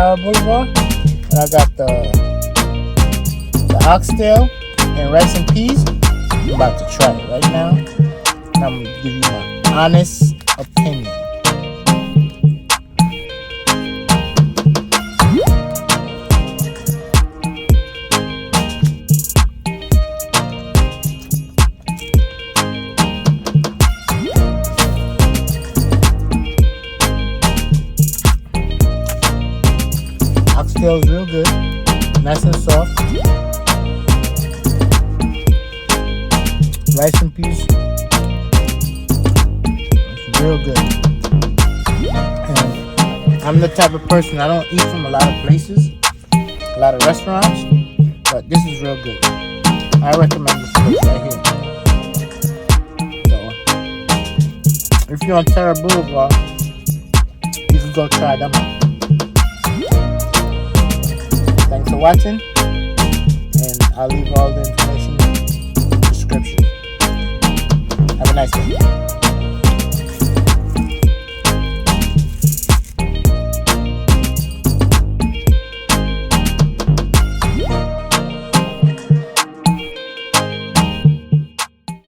Tara Boulevard. And I got the oxtail and rice and peas. I'm about to try it right now. And I'm gonna give you my honest opinion. Oxtail is real good, nice and soft. Rice and peas, it's real good. And I'm the type of person, I don't eat from a lot of places, a lot of restaurants, but this is real good. I recommend this place right here. So, if you're on Terra Boulevard, you can go try them out. Thanks for watching, and I'll leave all the information in the description. Have a nice day.